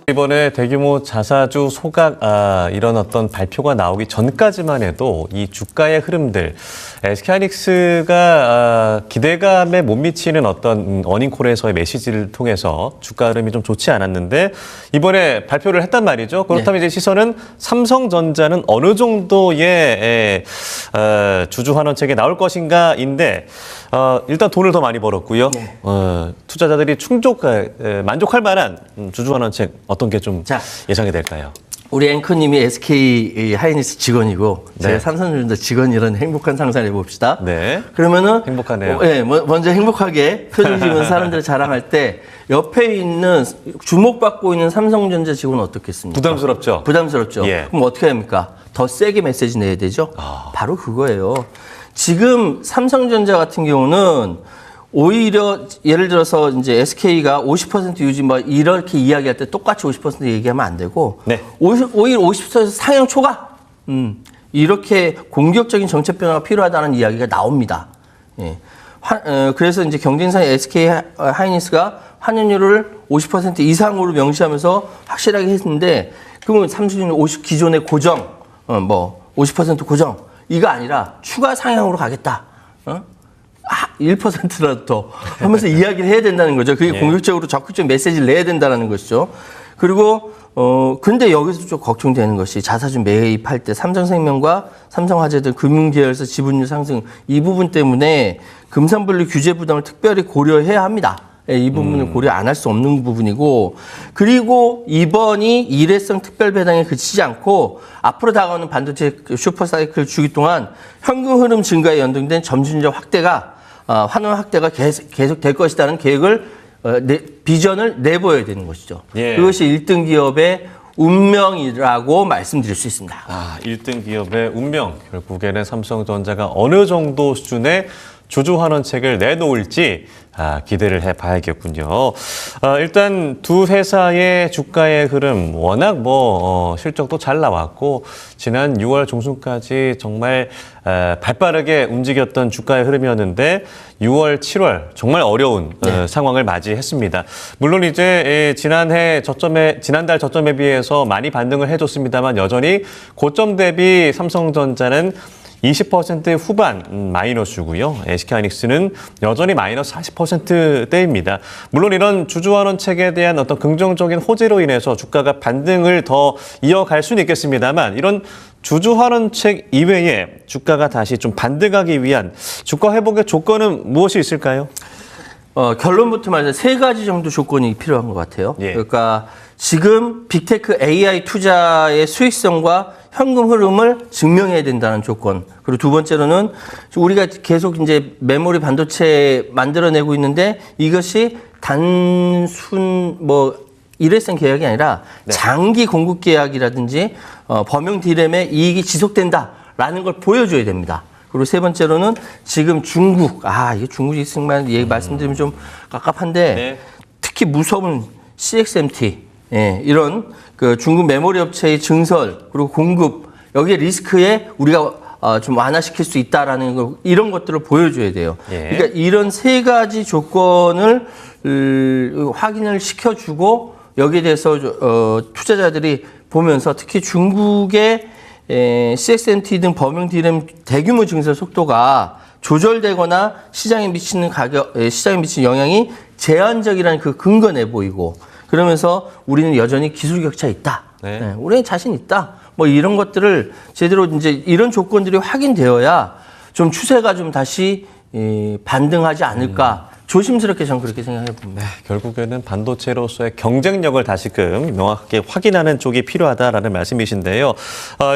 이번에 대규모 자사주 소각 이런 어떤 발표가 나오기 전까지만 해도 이 주가의 흐름들 SK하이닉스가 기대감에 못 미치는 어떤 어닝콜에서의 메시지를 통해서 주가 흐름이 좀 좋지 않았는데 이번에 발표를 했단 말이죠. 그렇다면 이제 시선은 삼성전자는 어느 정도의 주주 환원책에 나올 것인가인데 일단 돈을 더 많이 벌었고요. 투자자들이 만족할 만한 주주 환원책 어떤 게 좀 예상이 될까요? 우리 앵커님이 SK 하이닉스 직원이고 제가 네. 삼성전자 직원이라는 행복한 상상을 해봅시다. 네. 그러면은 행복하네요. 먼저 행복하게 표정 지으면서 사람들을 자랑할 때 옆에 있는 주목받고 있는 삼성전자 직원은 어떻겠습니까? 부담스럽죠? 부담스럽죠. 예. 그럼 어떻게 합니까? 더 세게 메시지 내야 되죠? 바로 그거예요. 지금 삼성전자 같은 경우는 오히려 예를 들어서 이제 SK가 50% 유지 뭐 이렇게 이야기할 때 똑같이 50% 얘기하면 안 되고 네. 오히려 50% 상향 초과 이렇게 공격적인 정책 변화가 필요하다는 이야기가 나옵니다. 예. 그래서 이제 경쟁사의 SK 하이닉스가 환연율을 50% 이상으로 명시하면서 확실하게 했는데 그러면 삼성전자 기존의 고정 50% 고정 이거 아니라 추가 상향으로 가겠다. 1%라도 더 하면서 이야기를 해야 된다는 거죠. 그게 공격적으로 적극적 메시지를 내야 된다는 것이죠. 그리고 근데 여기서 좀 걱정되는 것이 자사주 매입할 때 삼성생명과 삼성화재들 금융계열사 지분율 상승 이 부분 때문에 금산분리 규제 부담을 특별히 고려해야 합니다. 이 부분을 고려 안 할 수 없는 부분이고 그리고 이번이 일회성 특별 배당에 그치지 않고 앞으로 다가오는 반도체 슈퍼사이클 주기 동안 현금 흐름 증가에 연동된 점유율 확대가 환원 확대가 계속 될 것이라는 계획을 비전을 내보여야 되는 것이죠. 예. 그것이 1등 기업의 운명이라고 말씀드릴 수 있습니다. 1등 기업의 운명. 결국에는 삼성전자가 어느 정도 수준의 주주 환원책을 내놓을지 기대를 해봐야겠군요. 일단 두 회사의 주가의 흐름 워낙 실적도 잘 나왔고 지난 6월 중순까지 정말 발빠르게 움직였던 주가의 흐름이었는데 6월, 7월 정말 어려운 상황을 맞이했습니다. 물론 이제 지난달 저점에 비해서 많이 반등을 해줬습니다만 여전히 고점 대비 삼성전자는 20% 후반 마이너스고요. SK하이닉스는 여전히 마이너스 40%대입니다. 물론 이런 주주환원책에 대한 어떤 긍정적인 호재로 인해서 주가가 반등을 더 이어갈 수는 있겠습니다만 이런 주주환원책 이외에 주가가 다시 좀 반등하기 위한 주가 회복의 조건은 무엇이 있을까요? 결론부터 말해서 세 가지 정도 조건이 필요한 것 같아요. 예. 그러니까 지금 빅테크 AI 투자의 수익성과 현금 흐름을 증명해야 된다는 조건. 그리고 두 번째로는 우리가 계속 이제 메모리 반도체 만들어내고 있는데 이것이 단순 일회성 계약이 아니라 장기 공급 계약이라든지 범용 디램의 이익이 지속된다라는 걸 보여줘야 됩니다. 그리고 세 번째로는 지금 중국, 이게 중국 있으면 얘기 말씀드리면 좀 깝깝한데 특히 무서운 CXMT, 이런 그 중국 메모리 업체의 증설 그리고 공급 여기에 리스크에 우리가 좀 완화시킬 수 있다라는 거 이런 것들을 보여줘야 돼요. 그러니까 이런 세 가지 조건을 확인을 시켜주고 여기에 대해서 투자자들이 보면서 특히 중국의 CXMT 등 범용 디램 대규모 증설 속도가 조절되거나 시장에 미치는 영향이 제한적이라는 그 근거 내보이고 그러면서 우리는 여전히 기술 격차 있다. 우리는 자신 있다. 이런 것들을 제대로 이제 이런 조건들이 확인되어야 좀 추세가 좀 다시 반등하지 않을까. 조심스럽게 저는 그렇게 생각해 봅니다. 결국에는 반도체로서의 경쟁력을 다시금 명확하게 확인하는 쪽이 필요하다라는 말씀이신데요.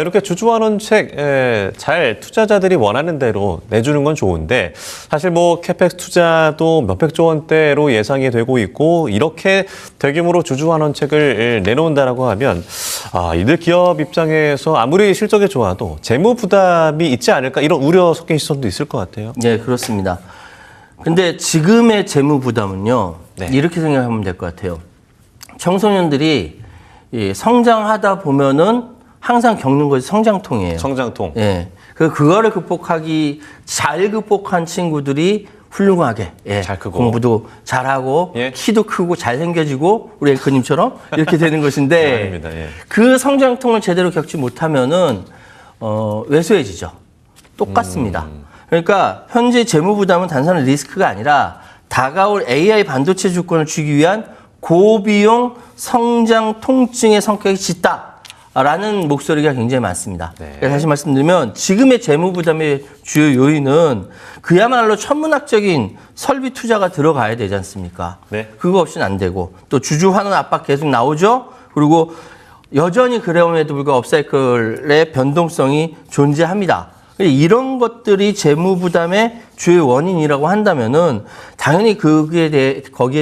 이렇게 주주환원책 잘 투자자들이 원하는 대로 내주는 건 좋은데 사실 캐펙스 투자도 몇백조 원대로 예상이 되고 있고 이렇게 대규모로 주주환원책을 내놓는다라고 하면 이들 기업 입장에서 아무리 실적이 좋아도 재무 부담이 있지 않을까 이런 우려 섞인 시선도 있을 것 같아요. 네, 그렇습니다. 근데 지금의 재무 부담은요, 이렇게 생각하면 될 것 같아요. 청소년들이 성장하다 보면은 항상 겪는 것이 성장통이에요. 성장통. 그거를 잘 극복한 친구들이 훌륭하게 잘 크고. 공부도 잘하고 예. 키도 크고 잘생겨지고 우리 앵커님처럼 이렇게 되는 것인데 아닙니다. 예. 그 성장통을 제대로 겪지 못하면은 왜소해지죠. 똑같습니다. 그러니까 현재 재무 부담은 단순한 리스크가 아니라 다가올 AI 반도체 주권을 주기 위한 고비용 성장 통증의 성격이 짙다라는 목소리가 굉장히 많습니다. 네. 다시 말씀드리면 지금의 재무 부담의 주요 요인은 그야말로 천문학적인 설비 투자가 들어가야 되지 않습니까? 네. 그거 없이는 안 되고 또 주주 환원 압박 계속 나오죠. 그리고 여전히 그래옴에도 불구하고 업사이클의 변동성이 존재합니다. 이런 것들이 재무 부담의 주요 원인이라고 한다면은 당연히 거기에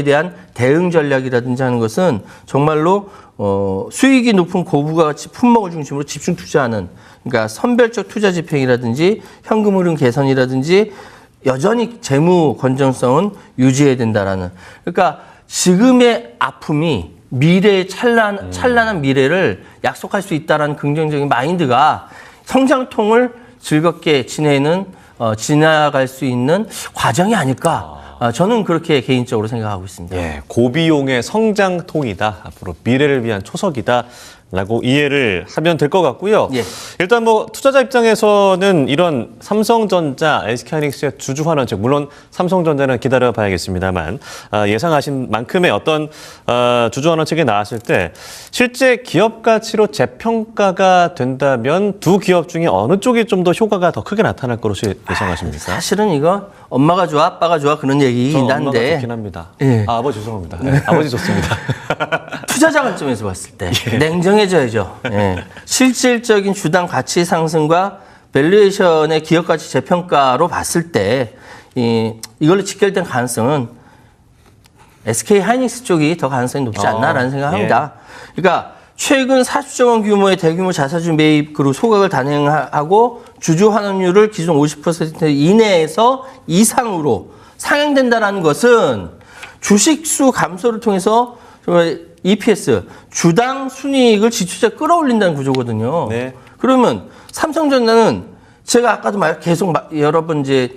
대한 대응 전략이라든지 하는 것은 정말로 수익이 높은 고부가가치 품목을 중심으로 집중 투자하는 그러니까 선별적 투자 집행이라든지 현금 흐름 개선이라든지 여전히 재무 건전성은 유지해야 된다라는 그러니까 지금의 아픔이 미래의 찬란한 미래를 약속할 수 있다라는 긍정적인 마인드가 성장통을 즐겁게 지나갈 수 있는 과정이 아닐까. 저는 그렇게 개인적으로 생각하고 있습니다. 예, 고비용의 성장통이다. 앞으로 미래를 위한 초석이다. 라고 이해를 하면 될 것 같고요. 예. 일단 뭐 투자자 입장에서는 이런 삼성전자, SK하이닉스의 주주 환원책, 물론 삼성전자는 기다려 봐야겠습니다만 예상하신 만큼의 어떤 주주 환원책이 나왔을 때 실제 기업 가치로 재평가가 된다면 두 기업 중에 어느 쪽이 좀 더 효과가 더 크게 나타날 것으로 예상하십니까? 사실은 이거 엄마가 좋아, 아빠가 좋아 그런 얘기긴 엄마가 한데 좋긴 합니다. 예. 아버지 죄송합니다. 네, 아버지 좋습니다. 투자자 관점에서 봤을 때 냉정해져야죠. 예. 실질적인 주당 가치 상승과 밸류에이션의 기업 가치 재평가로 봤을 때 이걸로 직결된 가능성은 SK 하이닉스 쪽이 더 가능성이 높지 않나라는 생각합니다. 그러니까 최근 40조 원 규모의 대규모 자사주 매입 그리고 소각을 단행하고 주주 환원율을 기존 50% 이내에서 이상으로 상향된다는 것은 주식수 감소를 통해서 EPS, 주당 순이익을 지출자 끌어올린다는 구조거든요. 네. 그러면 삼성전자는 제가 아까도 계속 여러 번 이제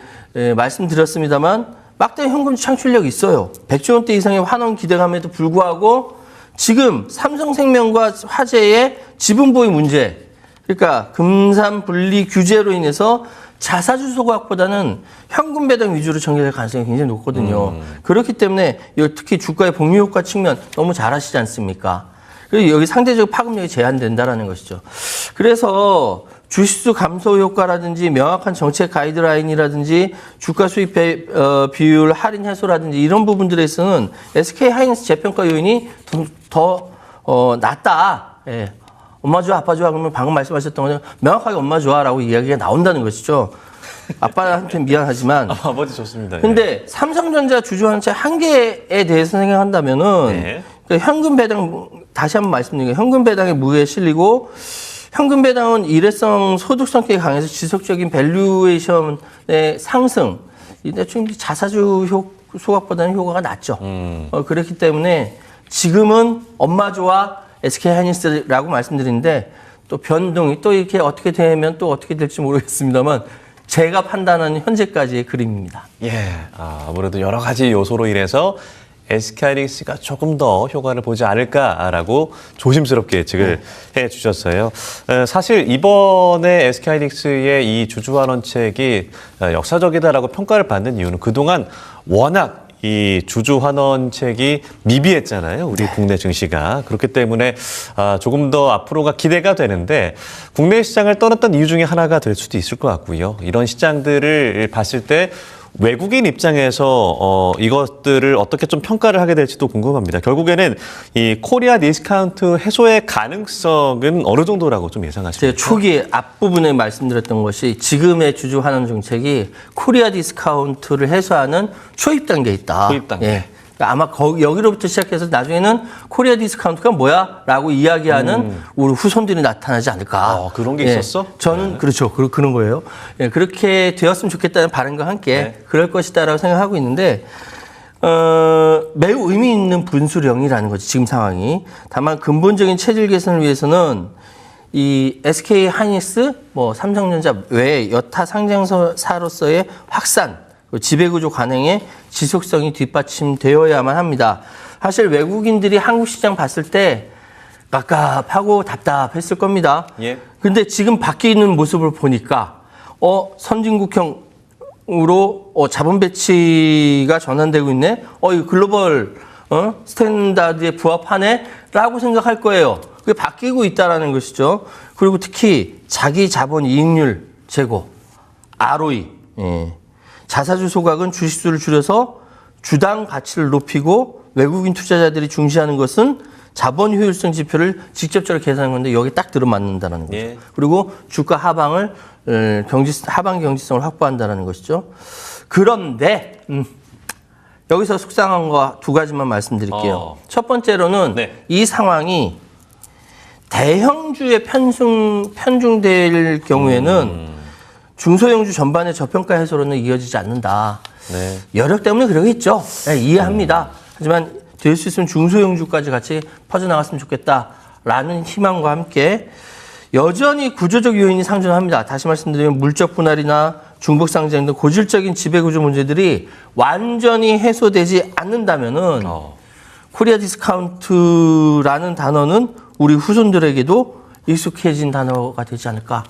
말씀드렸습니다만 막대한 현금 창출력이 있어요. 100조 원대 이상의 환원 기대감에도 불구하고 지금 삼성생명과 화재의 지분보유 문제, 그러니까 금산 분리 규제로 인해서 자사주 소각보다는 현금 배당 위주로 전개될 가능성이 굉장히 높거든요. 그렇기 때문에 특히 주가의 복리 효과 측면 너무 잘 아시지 않습니까? 그리고 여기 상대적 파급력이 제한된다라는 것이죠. 그래서 주식수 감소 효과라든지 명확한 정책 가이드라인이라든지 주가 수익 비율 할인 해소라든지 이런 부분들에서는 SK 하이닉스 재평가 요인이 더 낫다. 예. 엄마 좋아, 아빠 좋아 그러면 방금 말씀하셨던 것처럼 명확하게 엄마 좋아라고 이야기가 나온다는 것이죠. 아빠한테 미안하지만. 아버지 좋습니다. 근데 삼성전자 주주 환원체 한계에 대해서 생각한다면은 네. 그러니까 현금 배당 다시 한번 말씀드리면 현금 배당의 무게에 실리고 현금 배당은 일회성 소득 성격이 강해서 지속적인 밸류에이션의 상승. 근데 지금 자사주 소각보다는 효과가 낮죠. 그렇기 때문에 지금은 엄마 좋아 SK 하이닉스라고 말씀드리는데 또 변동이 또 이렇게 어떻게 되면 또 어떻게 될지 모르겠습니다만 제가 판단하는 현재까지의 그림입니다. 예, 아무래도 여러 가지 요소로 인해서 SK하이닉스가 조금 더 효과를 보지 않을까라고 조심스럽게 예측을 해주셨어요. 사실 이번에 SK하이닉스의 이 주주환원책이 역사적이다라고 평가를 받는 이유는 그동안 워낙 이 주주환원책이 미비했잖아요. 우리 국내 증시가. 그렇기 때문에 조금 더 앞으로가 기대가 되는데 국내 시장을 떠났던 이유 중에 하나가 될 수도 있을 것 같고요. 이런 시장들을 봤을 때 외국인 입장에서 이것들을 어떻게 좀 평가를 하게 될지도 궁금합니다. 결국에는 이 코리아 디스카운트 해소의 가능성은 어느 정도라고 좀 예상하십니까? 제가 초기 앞부분에 말씀드렸던 것이 지금의 주주 환원 정책이 코리아 디스카운트를 해소하는 초입 단계에 있다. 초입 단계. 예. 아마 여기로부터 시작해서 나중에는 코리아 디스카운트가 뭐야? 라고 이야기하는 우리 후손들이 나타나지 않을까. 그런 게 예. 있었어? 저는 그렇죠. 그런 거예요. 예. 그렇게 되었으면 좋겠다는 바람과 함께 그럴 것이다라고 생각하고 있는데 매우 의미 있는 분수령이라는 거지, 지금 상황이. 다만 근본적인 체질 개선을 위해서는 이 SK 하이닉스, 삼성전자 외에 여타 상장사로서의 확산, 지배구조 관행의 지속성이 뒷받침되어야만 합니다. 사실 외국인들이 한국 시장 봤을 때 깝깝하고 답답했을 겁니다. 예. 근데 지금 바뀌는 모습을 보니까 선진국형으로 자본 배치가 전환되고 있네. 이 글로벌 스탠다드에 부합하네라고 생각할 거예요. 그게 바뀌고 있다라는 것이죠. 그리고 특히 자기 자본 이익률 제고, ROE, 자사주 소각은 주식수를 줄여서 주당 가치를 높이고 외국인 투자자들이 중시하는 것은 자본 효율성 지표를 직접적으로 계산한 건데 여기 딱 들어맞는다는 거죠. 예. 그리고 주가 하방 경지성을 확보한다는 것이죠. 그런데 여기서 속상한 거 두 가지만 말씀드릴게요. 첫 번째로는 네. 이 상황이 대형주에 편중될 경우에는 중소형주 전반의 저평가 해소로는 이어지지 않는다. 네. 여력 때문에 그러겠죠. 네, 이해합니다. 하지만 될 수 있으면 중소형주까지 같이 퍼져나갔으면 좋겠다라는 희망과 함께 여전히 구조적 요인이 상존합니다. 다시 말씀드리면 물적 분할이나 중복 상장 등 고질적인 지배구조 문제들이 완전히 해소되지 않는다면은 코리아 디스카운트라는 단어는 우리 후손들에게도 익숙해진 단어가 되지 않을까.